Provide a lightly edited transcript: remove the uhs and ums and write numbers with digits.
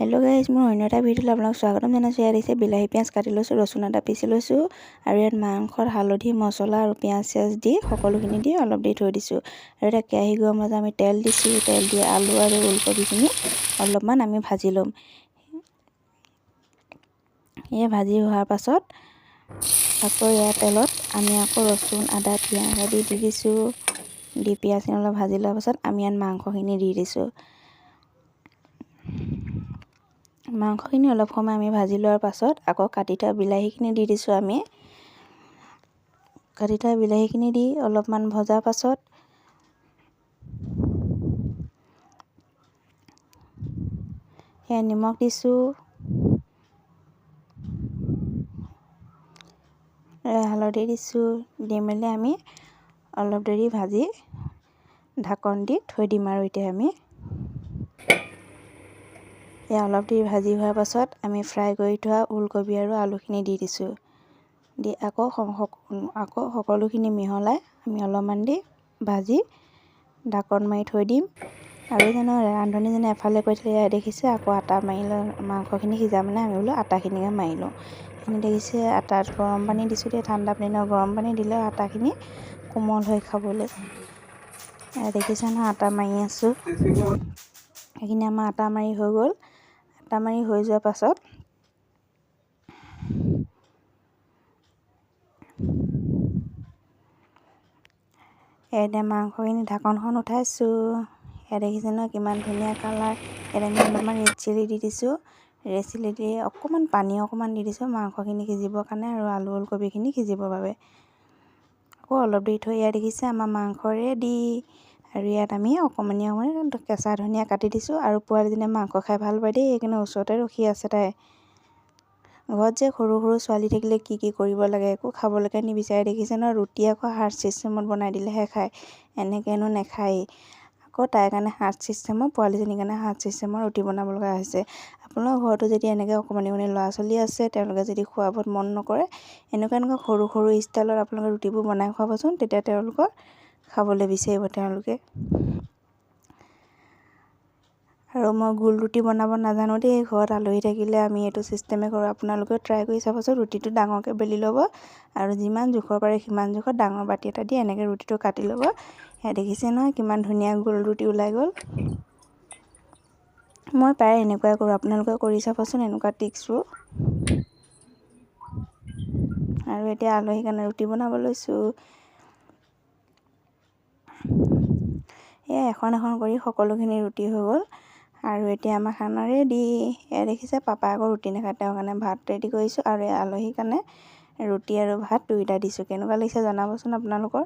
Hello' guys, মোৰ অন্য এটা ভিডিঅ'লৈ আপোনাক স্বাগতম জনাইছোঁ। ইয়াত দিছে বিলাহী পিঁয়াজ কাটি লৈছোঁ, ৰচুন আদা পিচি লৈছোঁ আৰু ইয়াত মাংসত হালধি মছলা আৰু পিঁয়াজ চিয়াজ দি সকলোখিনি দি অলপ দি থৈ দিছোঁ। আৰু এতিয়া কেৰাহী গৰম হোৱাত আমি তেল দিছোঁ। তেল দি আলু আৰু ওলকবিখিনি অলপমান আমি ভাজি ল'ম। এয়া ভাজি হোৱাৰ পাছত আকৌ ইয়াৰ তেলত আমি আকৌ ৰচুন আদা পিঁয়াজ আদি দি দিছোঁ। দি পিঁয়াজখিনি অলপ ভাজি লোৱাৰ পাছত আমি ইয়াত মাংসখিনি দি দিছোঁ। মাংসখিনি অলপ সময় আমি ভাজি লোৱাৰ পাছত আকৌ কাটি থোৱা বিলাহীখিনি দি দিছোঁ। আমি কাটি থোৱা বিলাহীখিনি দি অলপমান ভজাৰ পাছত সেয়া নিমখ দিছোঁ, হালধি দিছোঁ। দি মেলি আমি অলপ দেৰি ভাজি ঢাকন দি থৈ দিম। আৰু এতিয়া আমি এয়া অলপ দেৰি ভাজি হোৱাৰ পাছত আমি ফ্ৰাই কৰি থোৱা ওলকবি আৰু আলুখিনি দি দিছোঁ। দি আকৌ সকলোখিনি মিহলাই আমি অলপমান দি ভাজি ঢাকন মাৰি থৈ দিম। আৰু জানো ৰান্ধনীজনে এফালে কৈ থৈ দেখিছে আকৌ আটা মাৰি লৈ মাংসখিনি সিজা মানে আমি বোলো আটাখিনিকে মাৰি লওঁ। সেইখিনি দেখিছে আটাত গৰম পানী দিছোঁ। দেই ঠাণ্ডা পানী গৰম পানী দিলে আটাখিনি কোমল হৈ খাবলৈ। দেখিছে নহয় আটা মাৰি আছোঁ। সেইখিনি আমাৰ আটা মাৰি হৈ গ'ল। আটা মাৰি হৈ যোৱাৰ পাছত এতিয়া মাংসখিনি ঢাকনখন উঠাইছোঁ। এয়া দেখিছে নহয় কিমান ধুনীয়া কালাৰ। ইয়াত আমি অলপমান ৰেড চিলি দি দিছোঁ। ৰেড চিলি দি অকণমান পানী অকণমান দি দিছোঁ মাংসখিনি সিজিবৰ কাৰণে আৰু আলু ওলকবিখিনি সিজিবৰ বাবে। আকৌ অলপ দেৰি থৈ ইয়াত দেখিছে আমাৰ মাংস ৰেডি। আৰু ইয়াত আমি অকণমানি কেঁচা ধনিয়া কাটি দিছোঁ। আৰু পোৱালীজনীয়ে মাংস খাই ভাল পায় দেই, সেইকাৰণে ওচৰতে ৰখি আছে তাই। ঘৰত যে সৰু সৰু ছোৱালী থাকিলে কি কি কৰিব লাগে, একো খাবলৈকে নিবিচাৰে। দেখিছে ন ৰুটি আকৌ হাৰ্ট চিষ্টেমত বনাই দিলেহে খায়, এনেকৈনো নাখায়েই। আকৌ তাইৰ কাৰণে হাৰ্ট চিষ্টেমৰ, পোৱালীজনীৰ কাৰণে হাৰ্ট চিষ্টেমৰ ৰুটি বনাব লগা হৈছে। আপোনালোকৰ ঘৰতো যদি এনেকৈ অকণমানি ল'ৰা ছোৱালী আছে, তেওঁলোকে যদি খোৱাবোৰত মন নকৰে, এনেকুৱা সৰু সৰু ষ্টাইলত আপোনালোকে ৰুটিবোৰ বনাই খুৱাবচোন, তেতিয়া তেওঁলোকৰ খাবলৈ বিচাৰিব তেওঁলোকে। আৰু মই গোল ৰুটি বনাব নাজানো দেই। ঘৰত আলহী থাকিলে আমি এইটো চিষ্টেমে কৰোঁ। আপোনালোকেও ট্ৰাই কৰি চাবচোন। ৰুটিটো ডাঙৰকৈ বেলি ল'ব আৰু যিমান জোখৰ পাৰে সিমান জোখত ডাঙৰ বাতি এটা দি এনেকৈ ৰুটিটো কাটি ল'ব। সেয়া দেখিছে নহয় কিমান ধুনীয়া গোল ৰুটি ওলাই গ'ল। মই প্ৰায় এনেকুৱাই কৰোঁ, আপোনালোকে কৰি চাবচোন এনেকুৱা টিক্সবোৰ। আৰু এতিয়া আলহীৰ কাৰণে ৰুটি বনাব লৈছোঁ। এয়া এখন এখন কৰি সকলোখিনি ৰুটি হৈ গ'ল। আৰু এতিয়া আমাৰ খানা ৰেডি। এয়া দেখিছে পাপাই আকৌ ৰুটি নাখায়, তেওঁৰ কাৰণে ভাত ৰেডি কৰিছোঁ। আৰু আলহীৰ কাৰণে ৰুটি আৰু ভাত দুয়োটা দিছোঁ। কেনেকুৱা লাগিছে জনাবচোন আপোনালোকৰ।